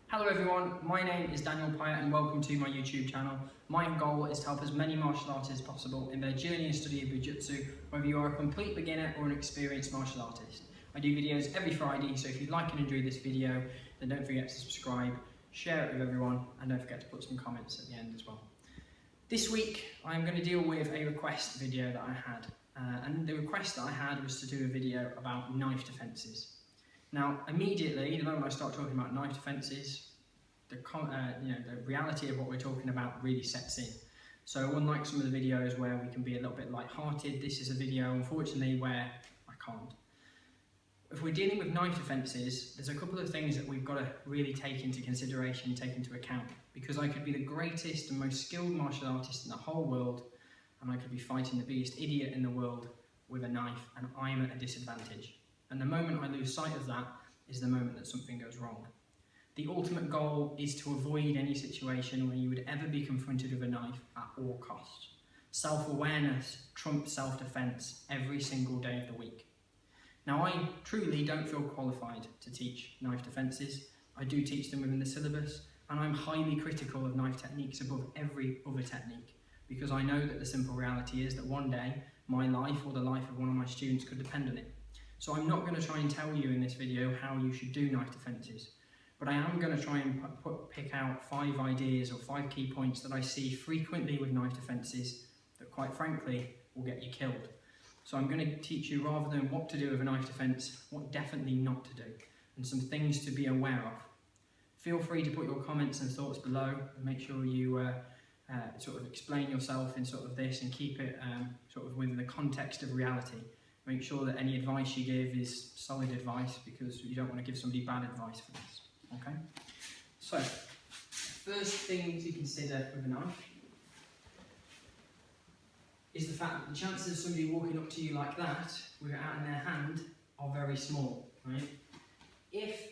Hello everyone, my name is Daniel Pyatt and welcome to my YouTube channel. My goal is to help as many martial artists as possible in their journey and study of Jiu-Jitsu, whether you are a complete beginner or an experienced martial artist. I do videos every Friday, so if you'd like and enjoy this video, then don't forget to subscribe, share it with everyone, and don't forget to put some comments at the end as well. This week, I'm going to deal with a request video that I had, and the request that I had was to do a video about knife defences. Now, immediately, the moment I start talking about knife defences, the reality of what we're talking about really sets in. So unlike some of the videos where we can be a little bit light-hearted, this is a video, unfortunately, where I can't. If we're dealing with knife defences, there's a couple of things that we've got to really take into consideration, take into account, because I could be the greatest and most skilled martial artist in the whole world, and I could be fighting the biggest idiot in the world with a knife, and I'm at a disadvantage. And the moment I lose sight of that is the moment that something goes wrong. The ultimate goal is to avoid any situation where you would ever be confronted with a knife at all costs. Self-awareness trumps self-defense every single day of the week. Now, I truly don't feel qualified to teach knife defences. I do teach them within the syllabus, and I'm highly critical of knife techniques above every other technique, because I know that the simple reality is that one day my life or the life of one of my students could depend on it. So I'm not going to try and tell you in this video how you should do knife defences, but I am going to try and pick out 5 ideas or 5 key points that I see frequently with knife defences that, quite frankly, will get you killed. So I'm going to teach you, rather than what to do with a knife defence, what definitely not to do, and some things to be aware of. Feel free to put your comments and thoughts below, and make sure you sort of explain yourself in sort of this and keep it sort of within the context of reality. Make sure that any advice you give is solid advice, because you don't want to give somebody bad advice for this. Okay? So, first thing to consider with a knife is the fact that the chances of somebody walking up to you like that with it out in their hand are very small. Right? If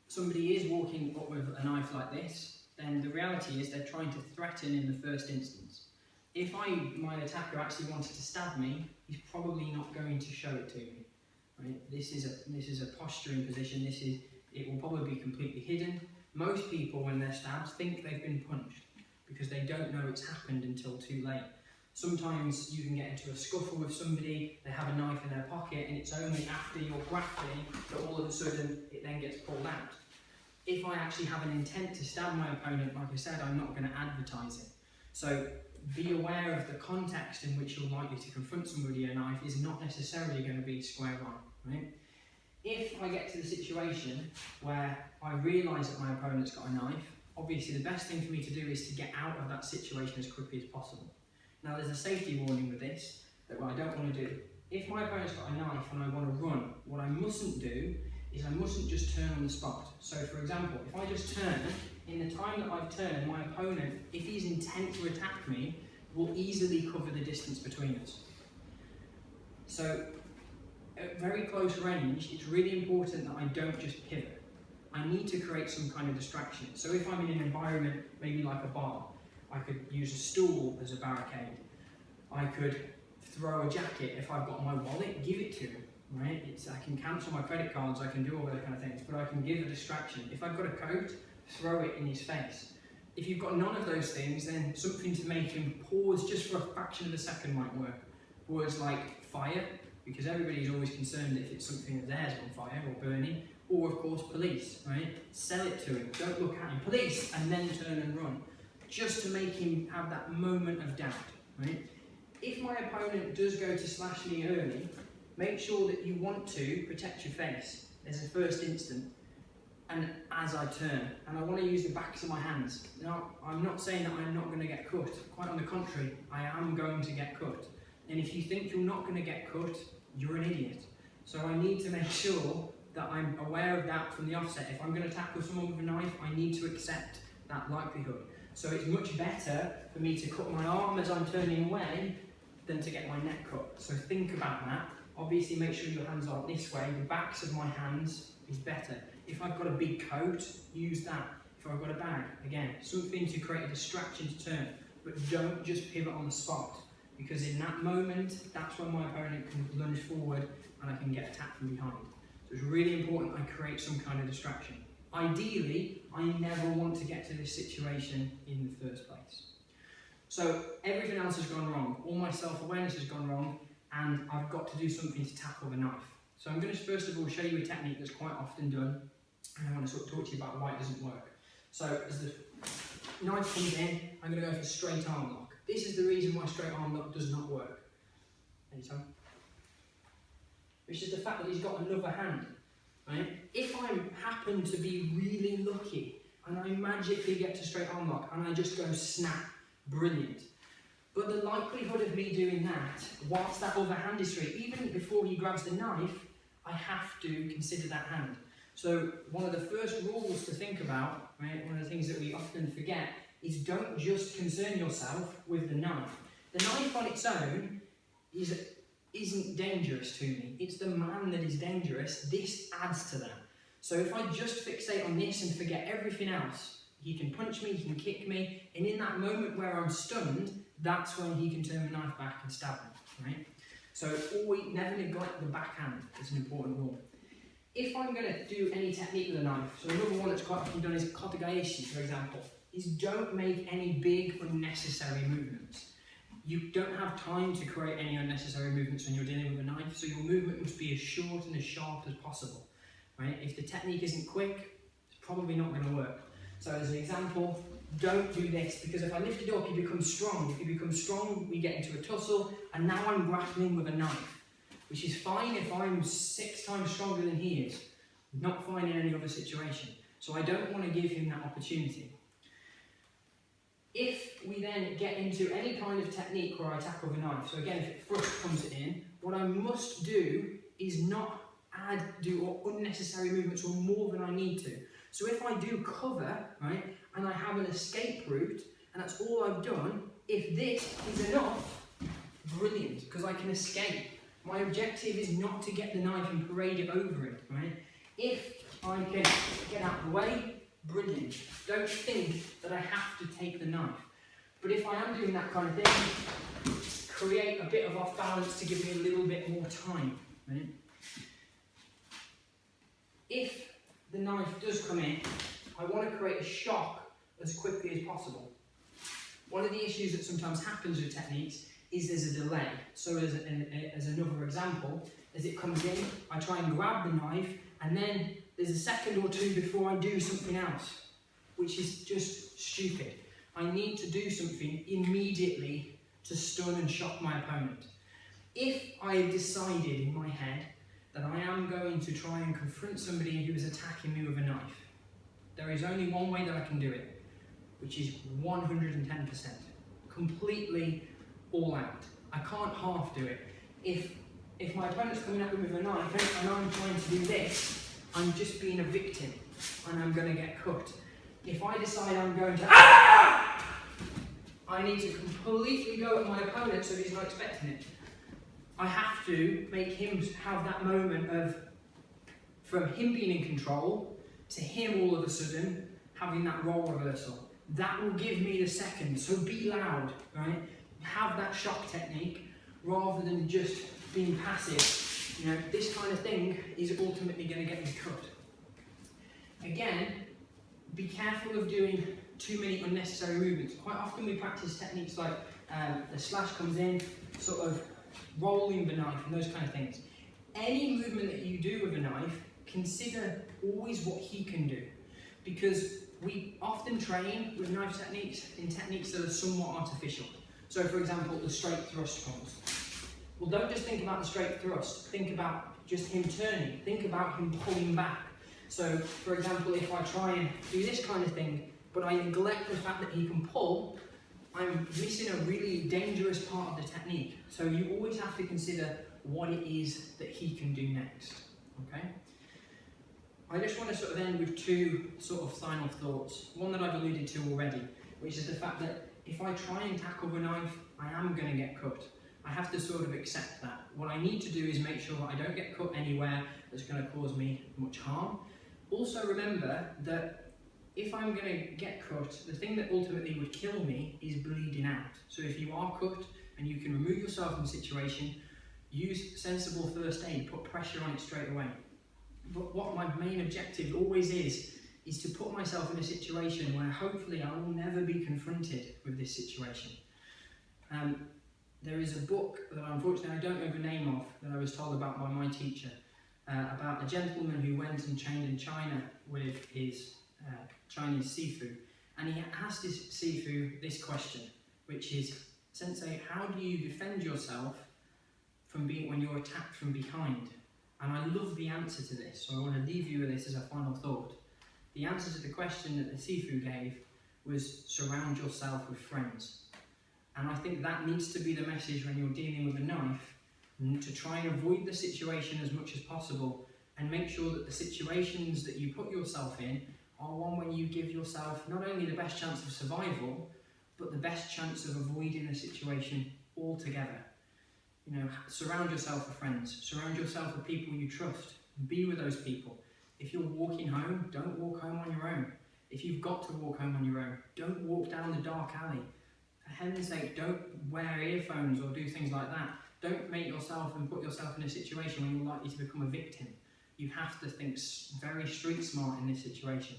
somebody is walking up with a knife like this, then the reality is they're trying to threaten in the first instance. If my attacker actually wanted to stab me, he's probably not going to show it to me. Right? This is a posturing position. It will probably be completely hidden. Most people, when they're stabbed, think they've been punched because they don't know it's happened until too late. Sometimes you can get into a scuffle with somebody, they have a knife in their pocket, and it's only after you're grappling that all of a sudden it then gets pulled out. If I actually have an intent to stab my opponent, like I said, I'm not going to advertise it. So be aware of the context in which you're likely to confront somebody with a knife is not necessarily going to be square on, right? If I get to the situation where I realise that my opponent's got a knife, obviously the best thing for me to do is to get out of that situation as quickly as possible. Now, there's a safety warning with this that I don't want to do. If my opponent's got a knife and I want to run, what I mustn't do is I mustn't just turn on the spot. So for example, if I just turn, in the time that I've turned, my opponent, if he's intent to attack me, will easily cover the distance between us. So at very close range, it's really important that I don't just pivot. I need to create some kind of distraction. So if I'm in an environment, maybe like a bar, I could use a stool as a barricade. I could throw a jacket. If I've got my wallet, give it to him. Right? I can cancel my credit cards, I can do all those kind of things, but I can give a distraction. If I've got a coat, throw it in his face. If you've got none of those things, then something to make him pause just for a fraction of a second might work. Words like fire, because everybody's always concerned if it's something of theirs on fire or burning, or of course police, right? Sell it to him, don't look at him, police, and then turn and run, just to make him have that moment of doubt, right? If my opponent does go to slash me early, make sure that you want to protect your face as a first instant, and as I turn, and I want to use the backs of my hands. Now, I'm not saying that I'm not going to get cut. Quite on the contrary, I am going to get cut. And if you think you're not going to get cut, you're an idiot. So I need to make sure that I'm aware of that from the offset. If I'm going to tackle someone with a knife, I need to accept that likelihood. So it's much better for me to cut my arm as I'm turning away than to get my neck cut. So think about that. Obviously, make sure your hands aren't this way. The backs of my hands is better. If I've got a big coat, use that. If I've got a bag, again, something to create a distraction to turn. But don't just pivot on the spot, because in that moment, that's when my opponent can lunge forward and I can get attacked from behind. So it's really important I create some kind of distraction. Ideally, I never want to get to this situation in the first place. So everything else has gone wrong. All my self-awareness has gone wrong, and I've got to do something to tackle the knife. So I'm going to first of all show you a technique that's quite often done, and I want to sort of talk to you about why it doesn't work. So as the knife comes in, I'm going to go for straight arm lock. This is the reason why straight arm lock does not work. Anytime. Which is the fact that he's got another hand. Right? If I happen to be really lucky and I magically get to straight arm lock and I just go snap, brilliant. But the likelihood of me doing that whilst that other hand is straight, even before he grabs the knife, I have to consider that hand. So one of the first rules to think about, right, one of the things that we often forget, is don't just concern yourself with the knife. The knife on its own isn't dangerous to me. It's the man that is dangerous. This adds to that. So if I just fixate on this and forget everything else, he can punch me, he can kick me, and in that moment where I'm stunned, that's when he can turn the knife back and stab me, right? So always never neglect the backhand. It's an important rule. If I'm going to do any technique with a knife, so another one that's quite often done is kotegaeshi, for example, is don't make any big unnecessary movements. You don't have time to create any unnecessary movements when you're dealing with a knife, so your movement must be as short and as sharp as possible, right? If the technique isn't quick, it's probably not going to work. So as an example, don't do this, because if I lift it up, you become strong. If you become strong, we get into a tussle, and now I'm grappling with a knife, which is fine if I'm 6 times stronger than he is. Not fine in any other situation. So I don't want to give him that opportunity. If we then get into any kind of technique where I tackle the knife, so again, if it thrust comes in, what I must do is not do unnecessary movements or more than I need to. So if I do cover, right, and I have an escape route, and that's all I've done, if this is enough, brilliant, because I can escape. My objective is not to get the knife and parade it over it, right? If I can get out of the way, brilliant. Don't think that I have to take the knife. But if I am doing that kind of thing, create a bit of off balance to give me a little bit more time, right? If the knife does come in, I want to create a shock as quickly as possible. One of the issues that sometimes happens with techniques is there's a delay. So as another example, as it comes in, I try and grab the knife, and then there's a second or two before I do something else, which is just stupid. I need to do something immediately to stun and shock my opponent. If I have decided in my head that I am going to try and confront somebody who is attacking me with a knife, there is only one way that I can do it, which is 110%. Completely all out. I can't half do it. If my opponent's coming at me with a knife and I'm trying to do this, I'm just being a victim and I'm going to get cut. If I decide I'm going to I need to completely go at my opponent so he's not expecting it. I have to make him have that moment of, from him being in control to him all of a sudden having that role reversal. That will give me the second. So be loud, right? Have that shock technique rather than just being passive. You know, this kind of thing is ultimately going to get me cut. Again, be careful of doing too many unnecessary movements. Quite often we practice techniques like the slash comes in, sort of rolling the knife and those kind of things. Any movement that you do with a knife, consider always what he can do. Because we often train with knife techniques in techniques that are somewhat artificial. So for example, the straight thrust comes. Well, don't just think about the straight thrust, think about just him turning, think about him pulling back. So for example, if I try and do this kind of thing, but I neglect the fact that he can pull, I'm missing a really dangerous part of the technique. So you always have to consider what it is that he can do next, okay? I just want to sort of end with 2 sort of final thoughts. One that I've alluded to already, which is the fact that if I try and tackle the knife, I am going to get cut. I have to sort of accept that. What I need to do is make sure that I don't get cut anywhere that's going to cause me much harm. Also remember that if I'm going to get cut, the thing that ultimately would kill me is bleeding out. So if you are cut and you can remove yourself from the situation, use sensible first aid, put pressure on it straight away. But what my main objective always is is to put myself in a situation where hopefully I will never be confronted with this situation. There is a book that unfortunately I don't know the name of, that I was told about by my teacher, about a gentleman who went and trained in China with his Chinese Sifu, and he asked his Sifu this question, which is, Sensei, how do you defend yourself from when you're attacked from behind? And I love the answer to this, so I want to leave you with this as a final thought. The answer to the question that the Sifu gave was, surround yourself with friends. And I think that needs to be the message when you're dealing with a knife, to try and avoid the situation as much as possible, and make sure that the situations that you put yourself in are one where you give yourself not only the best chance of survival, but the best chance of avoiding the situation altogether. You know, surround yourself with friends, surround yourself with people you trust, be with those people. If you're walking home, don't walk home on your own. If you've got to walk home on your own, don't walk down the dark alley. For heaven's sake, don't wear earphones or do things like that. Don't make yourself and put yourself in a situation where you're likely to become a victim. You have to think very street smart in this situation.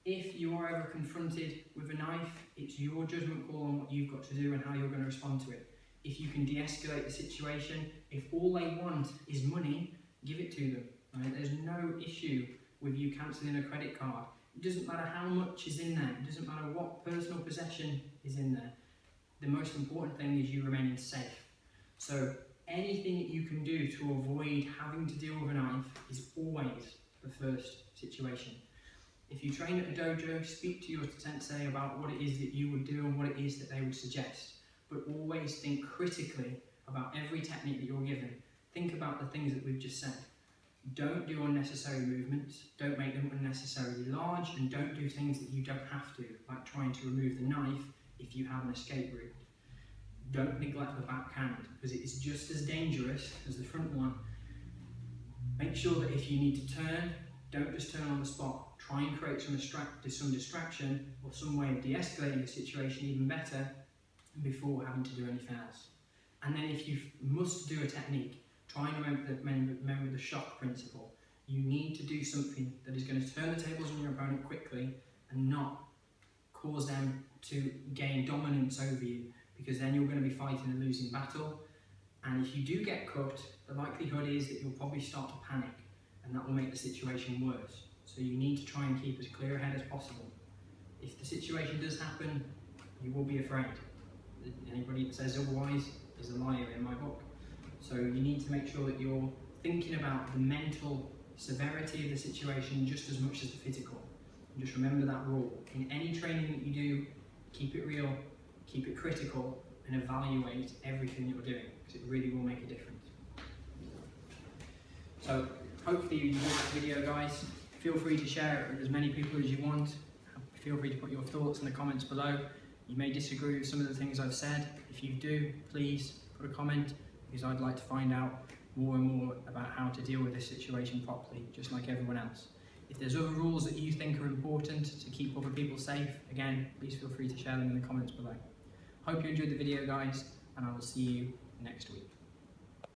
If you are ever confronted with a knife, it's your judgment call on what you've got to do and how you're going to respond to it. If you can de-escalate the situation, if all they want is money, give it to them. Right? There's no issue with you cancelling a credit card. It doesn't matter how much is in there. It doesn't matter what personal possession is in there. The most important thing is you remaining safe. So anything that you can do to avoid having to deal with a knife is always the first situation. If you train at a dojo, speak to your sensei about what it is that you would do and what it is that they would suggest. But always think critically about every technique that you're given. Think about the things that we've just said. Don't do unnecessary movements, don't make them unnecessarily large, and don't do things that you don't have to, like trying to remove the knife if you have an escape route. Don't neglect the backhand, because it is just as dangerous as the front one. Make sure that if you need to turn, don't just turn on the spot. Try and create some distraction or some way of de-escalating the situation even better before having to do anything else. And then if you must do a technique, try and remember the shock principle. You need to do something that is going to turn the tables on your opponent quickly and not cause them to gain dominance over you, because then you're going to be fighting a losing battle. And if you do get cut, the likelihood is that you'll probably start to panic, and that will make the situation worse. So you need to try and keep as clear a head as possible. If the situation does happen, you will be afraid. Anybody that says otherwise is a liar in my book. So you need to make sure that you're thinking about the mental severity of the situation just as much as the physical. And just remember that rule. In any training that you do, keep it real, keep it critical, and evaluate everything that you're doing, because it really will make a difference. So hopefully you enjoyed this video, guys. Feel free to share it with as many people as you want. Feel free to put your thoughts in the comments below. You may disagree with some of the things I've said. If you do, please put a comment, because I'd like to find out more and more about how to deal with this situation properly, just like everyone else. If there's other rules that you think are important to keep other people safe, again, please feel free to share them in the comments below. Hope you enjoyed the video, guys, and I will see you next week.